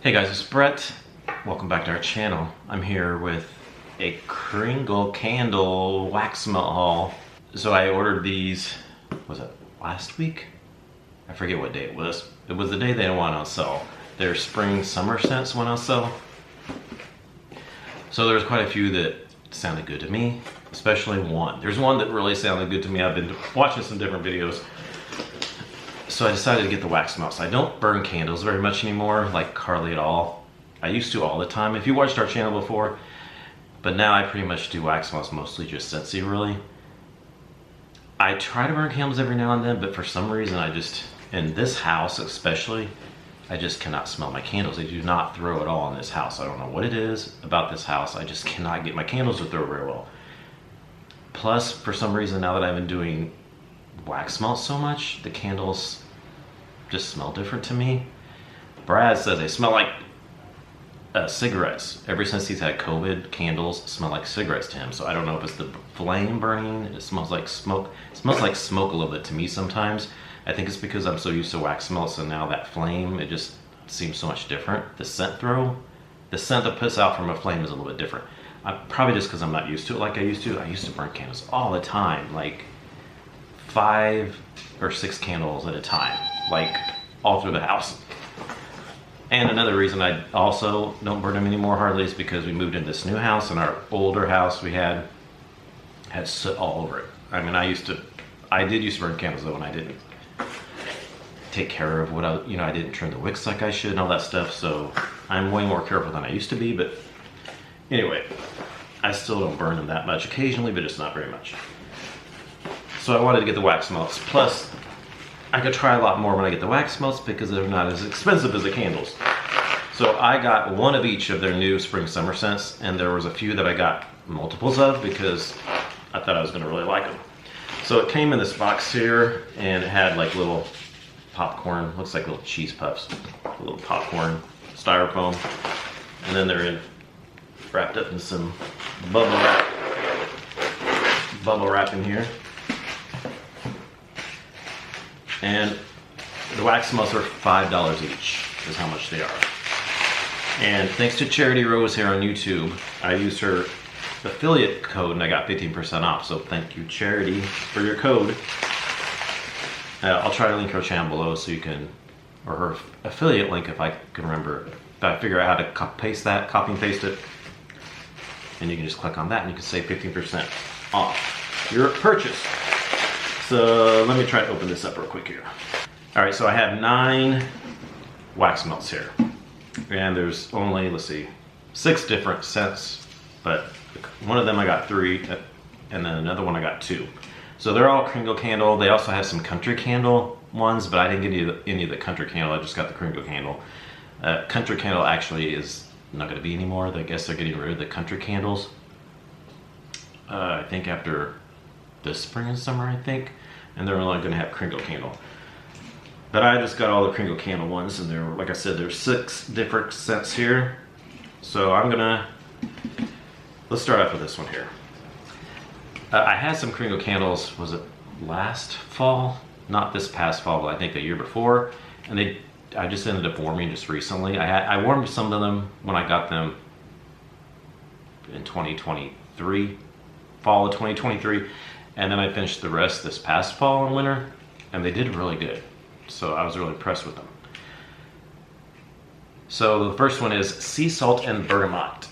Hey guys, it's Brett. Welcome back to our channel. I'm here with a Kringle candle wax melt haul. So I ordered these, was it last week? I forget what day it was. It was the day they went on sale. Their spring summer scents went on sale. So there's quite a few that sounded good to me, especially one. There's one that really sounded good to me. I've been watching some different videos. So I decided to get the wax melts. I don't burn candles very much anymore, like hardly at all. I used to all the time. If you watched our channel before, but now I pretty much do wax melts, mostly just Scentsy really. I try to burn candles every now and then, but for some reason I just, in this house especially, I just cannot smell my candles. They do not throw at all in this house. I don't know what it is about this house. I just cannot get my candles to throw very well. Plus, for some reason, now that I've been doing wax melts so much, the candles just smell different to me. Brad says they smell like cigarettes. Ever since he's had COVID, candles smell like cigarettes to him. So I don't know if it's the flame burning. It smells like smoke. It smells like smoke a little bit to me sometimes. I think it's because I'm so used to wax melts, and now that flame, it just seems so much different. The scent that puts out from a flame is a little bit different. Probably just because I'm not used to it like I used to. I used to burn candles all the time, like 5 or 6 candles at a time, like all through the house. And another reason I also don't burn them anymore hardly is because we moved into this new house, and our older house we had soot all over it. I mean, I did used to burn candles though, and I didn't take care of what I didn't trim the wicks like I should and all that stuff. So I'm way more careful than I used to be. But anyway, I still don't burn them that much. Occasionally, but it's not very much. So I wanted to get the wax melts. Plus, I could try a lot more when I get the wax melts because they're not as expensive as the candles. So I got one of each of their new spring summer scents, and there was a few that I got multiples of because I thought I was gonna really like them. So it came in this box here, and it had like little popcorn, looks like little cheese puffs, a little popcorn styrofoam, and then they're wrapped up in some bubble wrap in here. And the wax melts are $5 each, is how much they are. And thanks to Charity Rose here on YouTube, I used her affiliate code and I got 15% off. So thank you, Charity, for your code. I'll try to link her channel below so you can, or her affiliate link if I can remember. If I figure out how to copy and paste it, and you can just click on that and you can save 15% off your purchase. So let me try to open this up real quick here. All right, so I have 9 wax melts here. And there's only, let's see, 6 different scents, but one of them I got 3, and then another one I got 2. So they're all Kringle candle. They also have some country candle ones, but I didn't get any of the country candle. I just got the Kringle candle. Country candle actually is not going to be anymore. I guess they're getting rid of the country candles. I think after this spring and summer, I think, and they're only going to have Kringle candle. But I just got all the Kringle candle ones, and there, like I said, there's 6 different scents here. So let's start off with this one here. I had some Kringle candles, was it last fall? Not this past fall, but I think the year before. And I just ended up warming just recently. I warmed some of them when I got them in 2023, fall of 2023. And then I finished the rest this past fall and winter, and they did really good. So I was really impressed with them. So the first one is Sea Salt and Bergamot.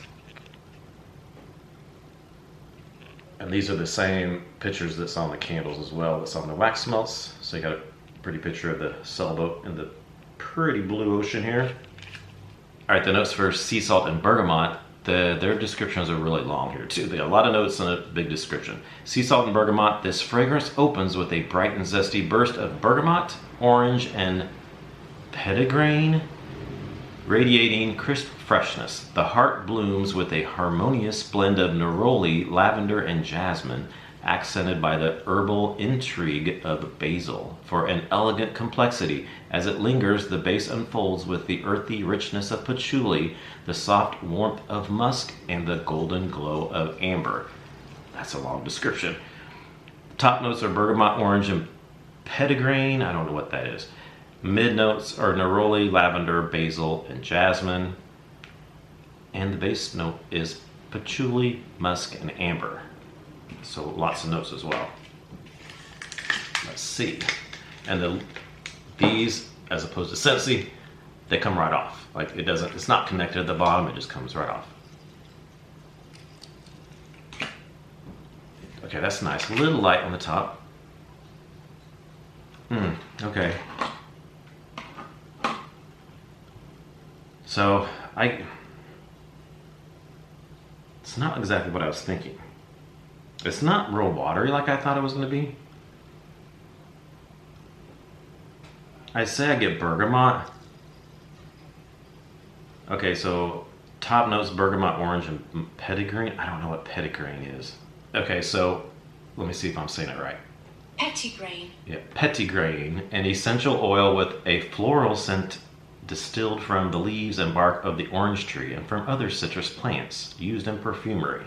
And these are the same pictures that's on the candles as well, that's on the wax melts. So you got a pretty picture of the sailboat in the pretty blue ocean here. All right, the notes for Sea Salt and Bergamot, their descriptions are really long here too. They got a lot of notes and a big description. Sea Salt and Bergamot, this fragrance opens with a bright and zesty burst of bergamot, orange, and petitgrain, radiating crisp freshness. The heart blooms with a harmonious blend of neroli, lavender, and jasmine, accented by the herbal intrigue of basil for an elegant complexity. As it lingers, the base unfolds with the earthy richness of patchouli, the soft warmth of musk, and the golden glow of amber. That's a long description. Top notes are bergamot, orange, and petitgrain. I don't know what that is. Mid notes are neroli, lavender, basil, and jasmine. And the base note is patchouli, musk, and amber. So lots of notes as well. Let's see. And these, as opposed to Scentsy, they come right off. Like it's not connected at the bottom, it just comes right off. Okay, that's nice. A little light on the top. Okay. So, it's not exactly what I was thinking. It's not real watery like I thought it was going to be. I say I get bergamot. Okay, so top notes bergamot, orange, and petitgrain. I don't know what petitgrain is. Okay, so let me see if I'm saying it right. Petitgrain. Yeah, petitgrain, an essential oil with a floral scent distilled from the leaves and bark of the orange tree and from other citrus plants used in perfumery.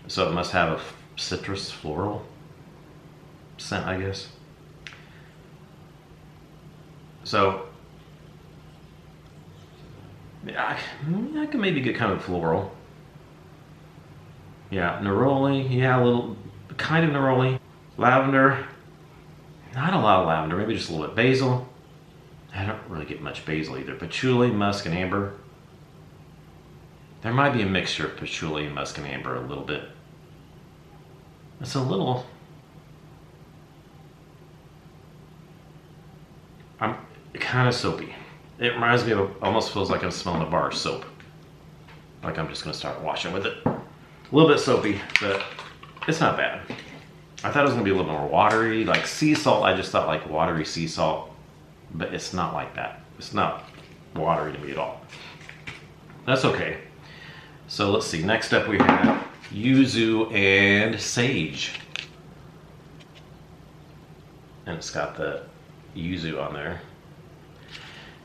So it must have a citrus floral scent, I guess. So I can maybe get kind of floral. Yeah, neroli, yeah, a little, kind of neroli. Lavender, not a lot of lavender, maybe just a little bit. Basil, I don't really get much basil either. Patchouli, musk, and amber. There might be a mixture of patchouli, musk, and amber a little bit. It's a little, I'm kind of soapy. It reminds me of, almost feels like I'm smelling a bar soap. Like I'm just gonna start washing with it. A little bit soapy, but it's not bad. I thought it was gonna be a little more watery, like sea salt. I just thought like watery sea salt, but it's not like that. It's not watery to me at all. That's okay. So let's see, next up we have Yuzu and Sage. And it's got the Yuzu on there.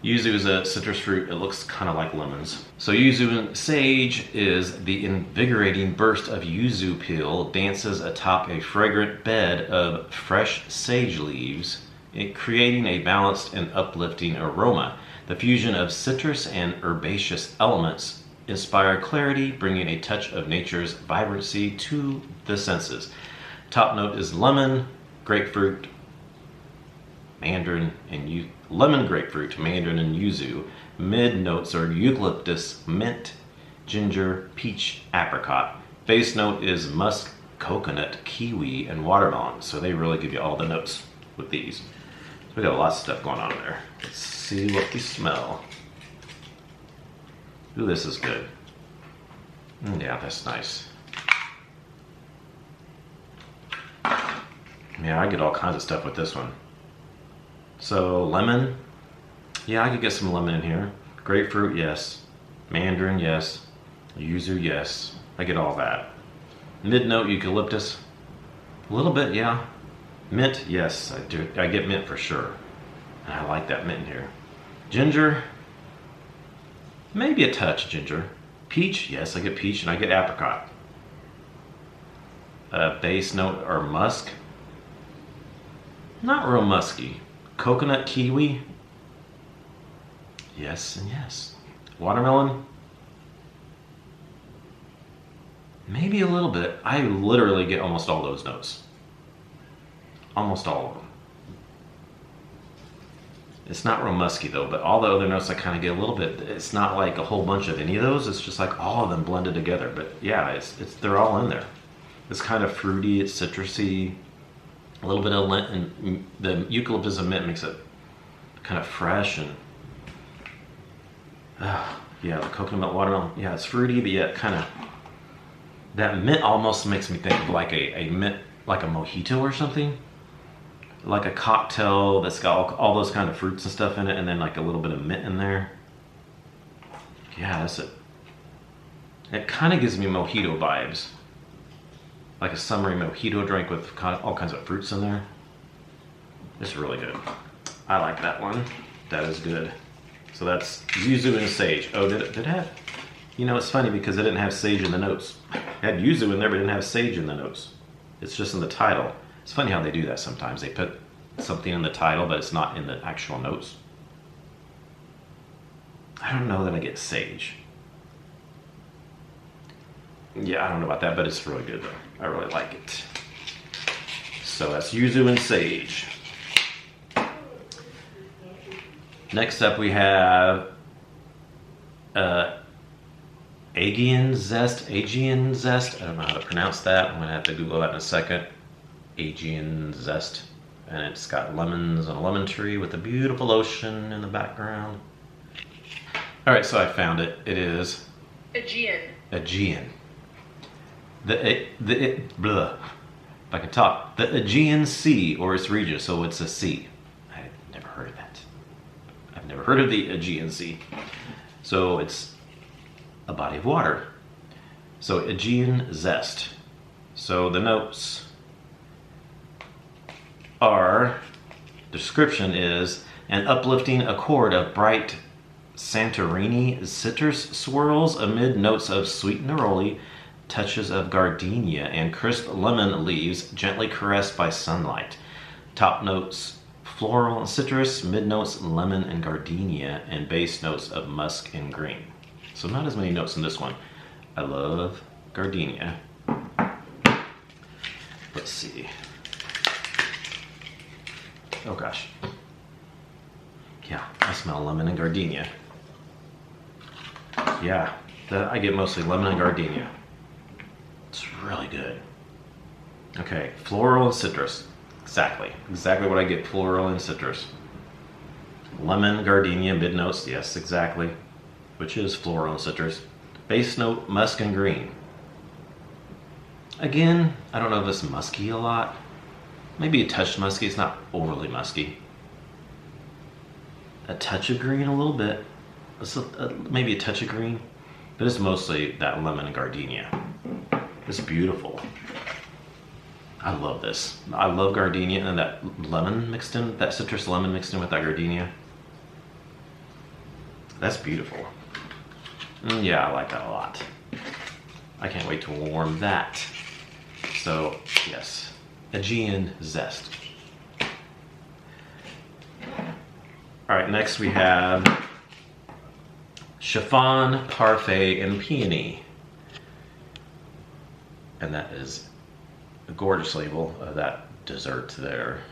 Yuzu is a citrus fruit. It looks kind of like lemons. So Yuzu and Sage is the invigorating burst of yuzu peel dances atop a fragrant bed of fresh sage leaves, creating a balanced and uplifting aroma. The fusion of citrus and herbaceous elements inspire clarity, bringing a touch of nature's vibrancy to the senses. Top note is lemon, grapefruit, mandarin, and lemon, grapefruit, mandarin, and yuzu. Mid notes are eucalyptus, mint, ginger, peach, apricot. Base note is musk, coconut, kiwi, and watermelon. So they really give you all the notes with these. So we got lots of stuff going on there. Let's see what we smell. Ooh, this is good. Yeah, that's nice. Yeah, I get all kinds of stuff with this one. So lemon, yeah, I could get some lemon in here. Grapefruit, yes. Mandarin, yes. Yuzu, yes. I get all that. Mid note, eucalyptus, a little bit, yeah. Mint, yes, I do. I get mint for sure. And I like that mint in here. Ginger, maybe a touch ginger. Peach, yes, I get peach, and I get apricot. Base note or musk, not real musky. Coconut, kiwi, yes and yes. Watermelon, maybe a little bit. I literally get almost all those notes. Almost all of them. It's not real musky though, but all the other notes I kind of get a little bit. It's not like a whole bunch of any of those. It's just like all of them blended together. But yeah, they're all in there. It's kind of fruity, it's citrusy. A little bit of lint, and the eucalyptus and mint makes it kind of fresh and yeah, the coconut watermelon, yeah, it's fruity, but yet kind of that mint almost makes me think of like a mint, like a mojito or something, like a cocktail that's got all those kind of fruits and stuff in it, and then like a little bit of mint in there. Yeah, that's it. It kind of gives me mojito vibes. Like a summery mojito drink with all kinds of fruits in there. It's really good. I like that one. That is good. So that's yuzu and sage. Oh, did it have? You know, it's funny because it didn't have sage in the notes. It had yuzu in there, but it didn't have sage in the notes. It's just in the title. It's funny how they do that sometimes. They put something in the title, but it's not in the actual notes. I don't know that I get sage. Yeah, I don't know about that, but it's really good though. I really like it. So that's Yuzu and sage. Next up we have Aegean zest. Aegean zest. I don't know how to pronounce that. I'm gonna have to Google that in a second. Aegean zest. And it's got lemons and a lemon tree with a beautiful ocean in the background. All right, so I found it. It is Aegean. Aegean. Blah. If I can talk. The Aegean Sea, or its region, so it's a sea. I've never heard of that. I've never heard of the Aegean Sea. So it's a body of water. So Aegean zest. So the notes are, description is, an uplifting accord of bright Santorini citrus swirls amid notes of sweet neroli, touches of gardenia, and crisp lemon leaves gently caressed by sunlight. Top notes floral and citrus, mid notes lemon and gardenia, and base notes of musk and green. So not as many notes in this one. I love gardenia. Let's see. Oh gosh. Yeah, I smell lemon and gardenia. Yeah, I get mostly lemon and gardenia. It's really good. Okay, floral and citrus. Exactly what I get, floral and citrus. Lemon, gardenia, mid notes, yes, exactly. Which is floral and citrus. Base note, musk and green. Again, I don't know if it's musky a lot. Maybe a touch musky, it's not overly musky. A touch of green a little bit. Maybe a touch of green, but it's mostly that lemon and gardenia. It's beautiful. I love this. I love gardenia and that lemon mixed in, that citrus lemon mixed in with that gardenia. That's beautiful. Yeah, I like that a lot. I can't wait to warm that. So, yes, Aegean zest. All right, next we have Chiffon, Parfait, and Peony. And that is a gorgeous label of that dessert there.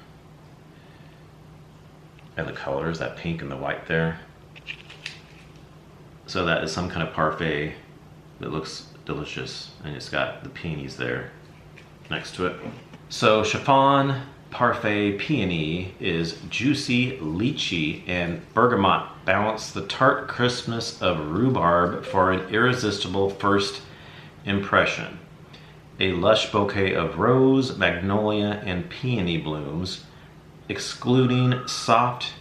And the colors, that pink and the white there. So that is some kind of parfait that looks delicious. And it's got the peonies there next to it. So Chiffon, Parfait, Peony is juicy lychee and bergamot. Balance the tart crispness of rhubarb for an irresistible first impression. A lush bouquet of rose, magnolia, and peony blooms, excluding soft,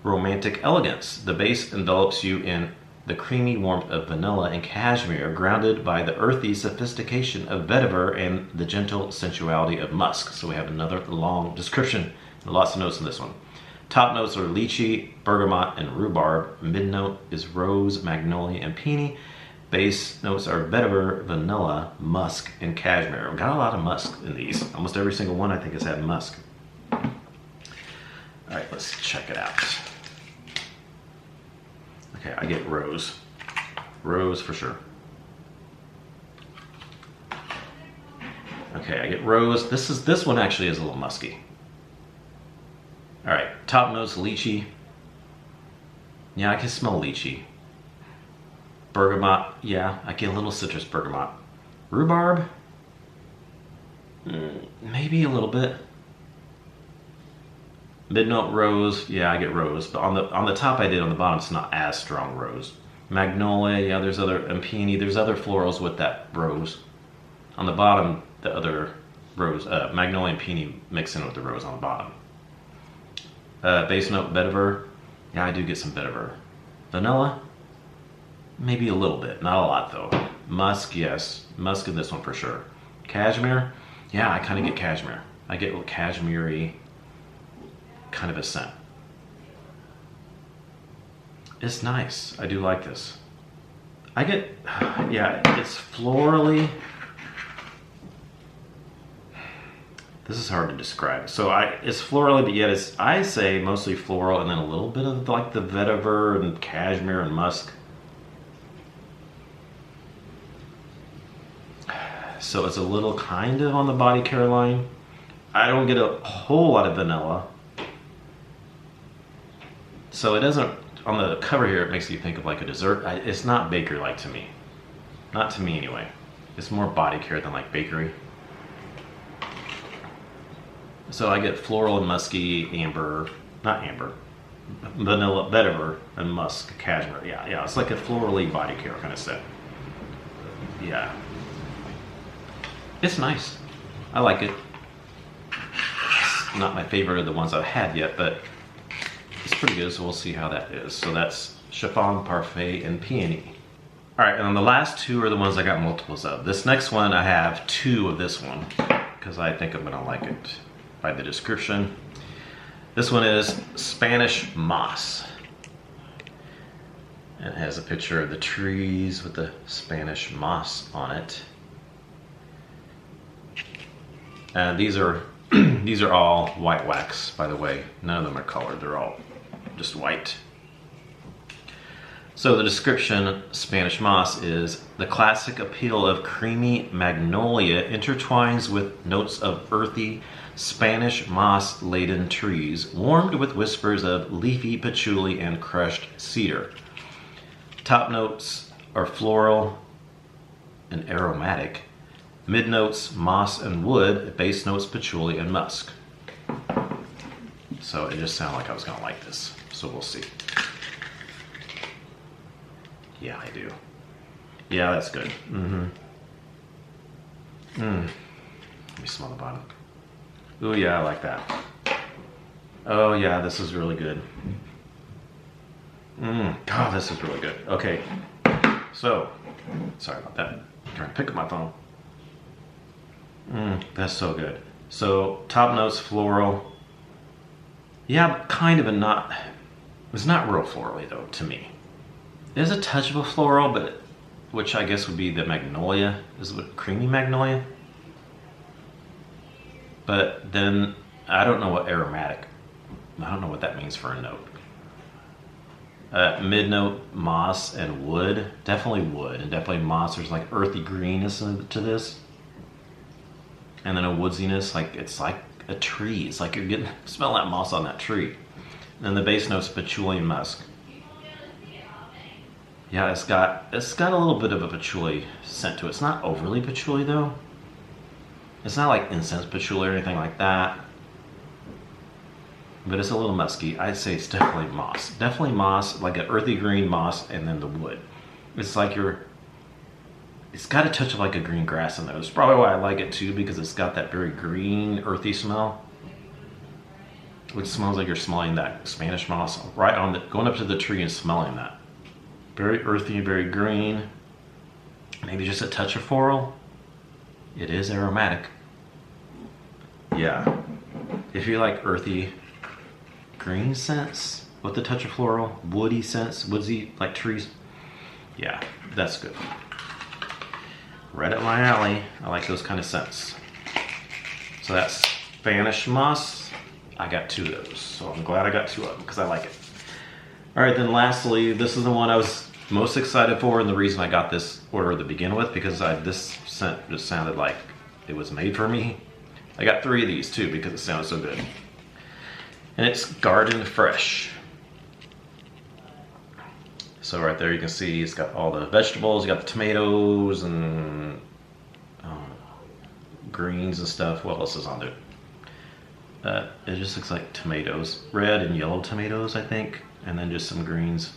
romantic elegance. The base envelops you in the creamy warmth of vanilla and cashmere, grounded by the earthy sophistication of vetiver and the gentle sensuality of musk. So we have another long description. Lots of notes in this one. Top notes are lychee, bergamot, and rhubarb. Mid note is rose, magnolia, and peony. Base notes are vetiver, vanilla, musk, and cashmere. We've got a lot of musk in these. Almost every single one I think has had musk. All right, let's check it out. Okay, I get rose. Rose for sure. Okay, I get rose. This one actually is a little musky. All right, top notes lychee. Yeah, I can smell lychee. Bergamot, yeah, I get a little citrus bergamot. Rhubarb, maybe a little bit. Mid note rose, yeah, I get rose, but on the top I did, on the bottom it's not as strong rose. Magnolia, yeah, there's other, and peony, there's other florals with that rose. On the bottom, the other rose, magnolia and peony mix in with the rose on the bottom. Base note vetiver, yeah, I do get some vetiver. Vanilla, maybe a little bit, not a lot though. Musk, yes, musk in this one for sure. Cashmere, yeah, I kind of get cashmere. I get a little cashmere-y kind of a scent. It's nice. I do like this. I get, yeah, it's florally. This is hard to describe. So it's florally, but yet it's, I say, mostly floral, and then a little bit of like the vetiver and cashmere and musk. So it's a little kind of on the body care line. I don't get a whole lot of vanilla. So it doesn't, on the cover here, it makes you think of like a dessert. It's not bakery-like to me. Not to me anyway. It's more body care than like bakery. So I get floral and musky, amber, not amber, vanilla, vetiver, and musk, cashmere. Yeah, it's like a florally body care kind of set. Yeah. It's nice. I like it. It's not my favorite of the ones I've had yet, but it's pretty good, so we'll see how that is. So that's Chiffon, Parfait, and Peony. All right, and then the last two are the ones I got multiples of. This next one, I have 2 of this one, because I think I'm gonna like it by the description. This one is Spanish Moss. And it has a picture of the trees with the Spanish moss on it. And these are these are all white wax, by the way. None of them are colored, they're all just white. So the description, Spanish Moss, is the classic appeal of creamy magnolia intertwines with notes of earthy Spanish moss-laden trees, warmed with whispers of leafy patchouli and crushed cedar. Top notes are floral and aromatic. Mid notes, moss and wood. Base notes, patchouli and musk. So it just sounded like I was gonna like this. So we'll see. Yeah, I do. Yeah, that's good. Let me smell the bottom. Oh yeah, I like that. Oh yeah, this is really good. God, this is really good. Okay, so, sorry about that. I'm trying to pick up my phone. That's so good. So, top notes, floral. Yeah, but kind of, it's not real florally though, to me. There's a touch of a floral, but which I guess would be the magnolia. Is it creamy magnolia? But then, I don't know what aromatic, I don't know what that means for a note. Mid note, moss and wood. Definitely wood and definitely moss. There's like earthy greenness to this. And then a woodsiness, like it's like a tree. It's like you're getting, smell that moss on that tree. And then the base notes, patchouli and musk. Yeah, it's got a little bit of a patchouli scent to it. It's not overly patchouli though. It's not like incense patchouli or anything like that. But it's a little musky. I'd say it's definitely moss. Definitely moss, like an earthy green moss, and then the wood. It's like it's got a touch of like a green grass in there. That's probably why I like it too, because it's got that very green, earthy smell. Which smells like you're smelling that Spanish moss right on going up to the tree and smelling that. Very earthy, very green. Maybe just a touch of floral. It is aromatic. Yeah. If you like earthy green scents with a touch of floral, woody scents, woodsy like trees. Yeah, that's good. Right up my alley. I like those kind of scents. So that's Spanish Moss. I got 2 of those, so I'm glad I got 2 of them because I like it. All right, then lastly, this is the one I was most excited for, and the reason I got this order to begin with, because this scent just sounded like it was made for me. I got 3 of these too because it sounded so good. And it's Garden Fresh. So right there you can see it's got all the vegetables, you got the tomatoes and greens and stuff. What else is on there? It just looks like tomatoes, red and yellow tomatoes, I think, and then just some greens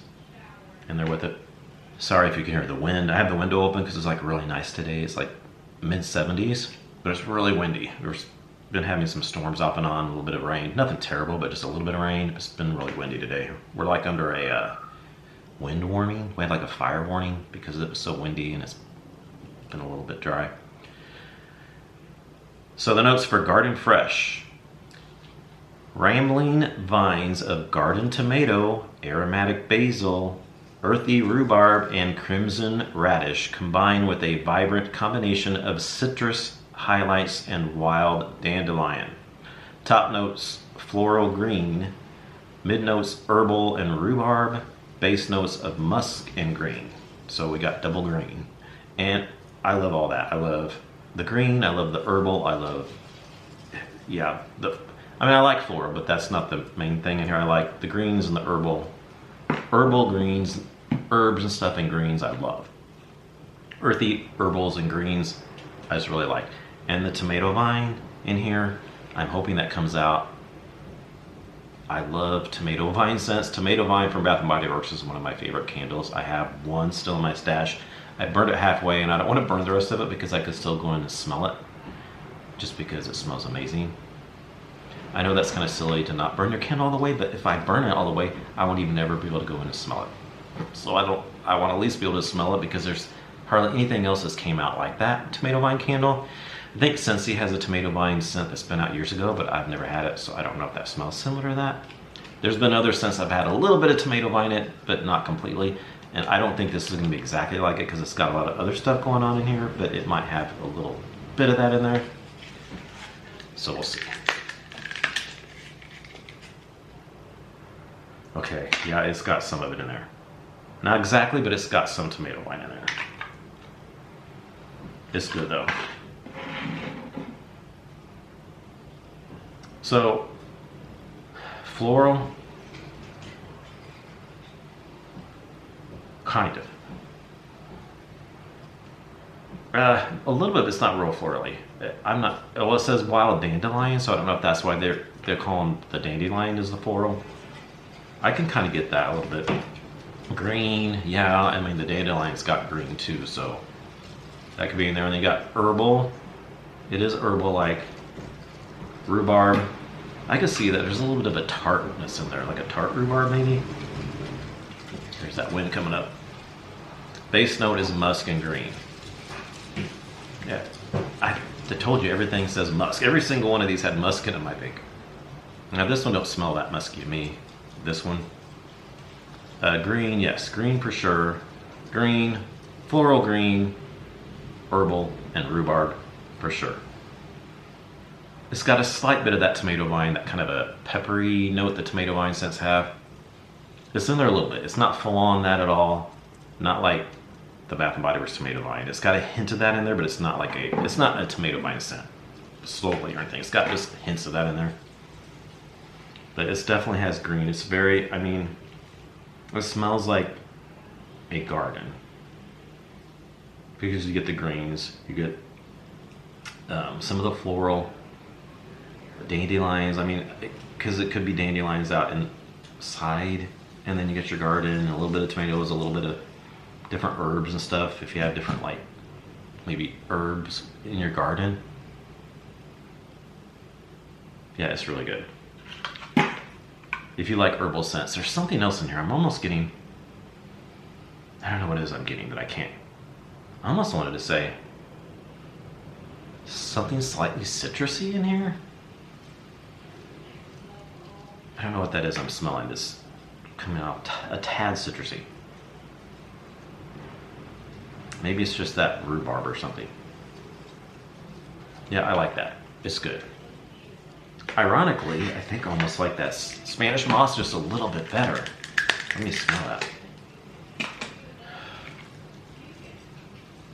in there with it. Sorry if you can hear the wind. I have the window open because it's like really nice today. It's like mid-70s, but it's really windy. We've been having some storms off and on, a little bit of rain. Nothing terrible, but just a little bit of rain. It's been really windy today. We're like under a wind warning. We had like a fire warning because it was so windy and it's been a little bit dry. So the notes for Garden Fresh. Rambling vines of garden tomato, aromatic basil, earthy rhubarb, and crimson radish combine with a vibrant combination of citrus, highlights, and wild dandelion. Top notes floral green, mid notes herbal and rhubarb, base notes of musk and green. So we got double green. And I love all that. I love the green, I love the herbal, I love, yeah, I like floral, but that's not the main thing in here. I like the greens and the herbal greens, herbs and stuff and greens I love. Earthy herbals and greens I just really like. And the tomato vine in here, I'm hoping that comes out. I love tomato vine scents. Tomato vine from Bath & Body Works is one of my favorite candles. I have one still in my stash. I burned it halfway and I don't want to burn the rest of it because I could still go in and smell it, just because it smells amazing. I know that's kind of silly to not burn your candle all the way, but if I burn it all the way, I won't even ever be able to go in and smell it. So I want to at least be able to smell it because there's hardly anything else that's came out like that tomato vine candle. I think Scentsy has a tomato vine scent that's been out years ago, but I've never had it, so I don't know if that smells similar to that. There's been other scents I've had a little bit of tomato vine in it, but not completely. And I don't think this is going to be exactly like it because it's got a lot of other stuff going on in here, but it might have a little bit of that in there. So we'll see. Okay, yeah, it's got some of it in there. Not exactly, but it's got some tomato vine in there. It's good though. So, floral, kind of. A little bit, it's not real florally. Well, it says wild dandelion, so I don't know if that's why they're calling the dandelion as the floral. I can kind of get that a little bit. Green, yeah, I mean the dandelion's got green too, so that could be in there. And they got herbal. It is herbal, like rhubarb. I can see that there's a little bit of a tartness in there, like a tart rhubarb maybe. There's that wind coming up. Base note is musk and green. Yeah, I told you everything says musk. Every single one of these had musk in them, I think. Now this one don't smell that musky to me. This one. Green, yes, green for sure. Green, floral green, herbal, and rhubarb for sure. It's got a slight bit of that tomato vine, that kind of a peppery note that tomato vine scents have. It's in there a little bit. It's not full on that at all. Not like the Bath & Body Works tomato vine. It's got a hint of that in there, but it's not a tomato vine scent slowly or anything. It's got just hints of that in there. But it definitely has green. It's very, I mean, it smells like a garden. Because you get the greens, you get some of the floral, dandelions. I mean, because it could be dandelions out inside, and then you get your garden, and a little bit of tomatoes, a little bit of different herbs and stuff. If you have different, like, maybe herbs in your garden. Yeah, it's really good. If you like herbal scents, there's something else in here. I'm almost getting, I don't know what it is I'm getting that I can't. I almost wanted to say something slightly citrusy in here. I don't know what that is I'm smelling. This coming out a tad citrusy. Maybe it's just that rhubarb or something. Yeah, I like that. It's good. Ironically, I think almost like that Spanish moss, just a little bit better. Let me smell that.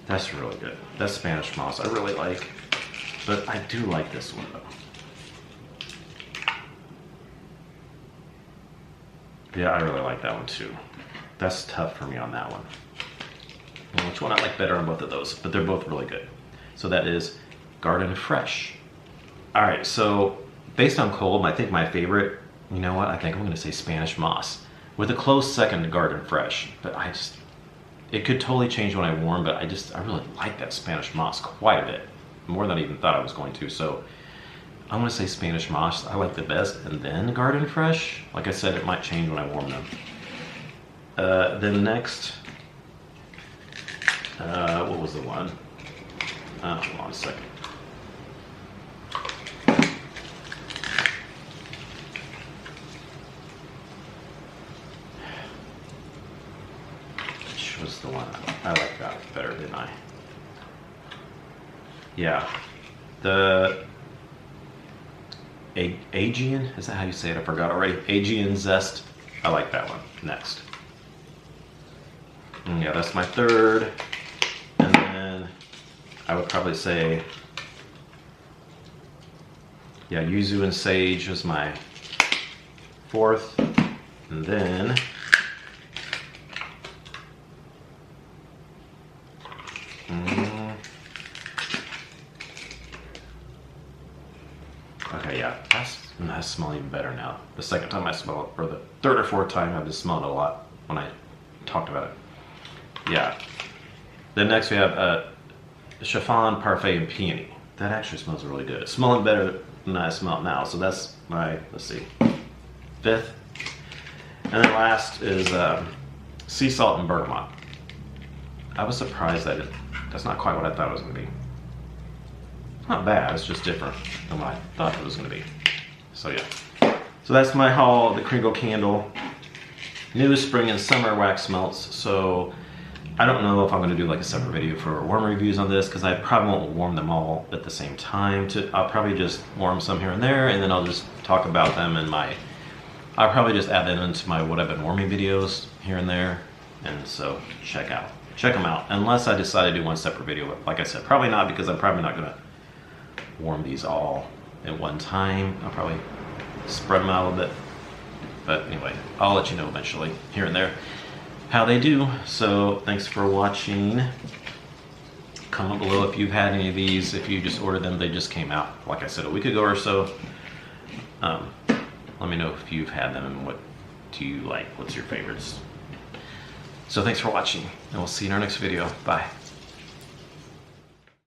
That's really good. That's Spanish moss I really like. But I do like this one though. Yeah, I really like that one too. That's tough for me on that one. Well, which one I like better on both of those, but they're both really good. So that is Garden Fresh. All right, so based on cold, I think my favorite, you know what? I think I'm gonna say Spanish moss. With a close second to Garden Fresh, but it could totally change when I warm, but I really like that Spanish moss quite a bit. More than I even thought I was going to, so I'm gonna say Spanish moss, I like the best, and then Garden Fresh. Like I said, it might change when I warm them. Then next, what was the one? Hold on a second. Which was the one? I like that better, didn't I? Yeah. the Aegean, is that how you say it? I forgot already. Aegean Zest. I like that one. Next. And yeah, that's my third. And then I would probably say, yeah, Yuzu and Sage is my fourth. And then okay, yeah, that's smelling even better now. The second time I smell it, or the third or fourth time, I've been smelling it a lot when I talked about it. Yeah. Then next we have Chiffon, Parfait, and Peony. That actually smells really good. It's smelling better than I smell it now. So that's my, let's see, fifth. And then last is sea salt and bergamot. I was surprised that that's not quite what I thought it was going to be. It's not bad, it's just different than what I thought it was going to be. So yeah. So that's my haul of the Kringle candle. New spring and summer wax melts. So I don't know if I'm going to do like a separate video for warm reviews on this, because I probably won't warm them all at the same time. I'll probably just warm some here and there, and then I'll just talk about them in my, I'll probably just add them into my what I've been warming videos here and there. And so check them out, unless I decide to do one separate video. Like I said, probably not, because I'm probably not going to warm these all at one time. I'll probably spread them out a little bit. But anyway, I'll let you know eventually, here and there, how they do. So thanks for watching. Comment below if you've had any of these. If you just ordered them, they just came out, like I said, a week ago or so. Let me know if you've had them and what do you like, what's your favorites. So thanks for watching, and we'll see you in our next video. Bye.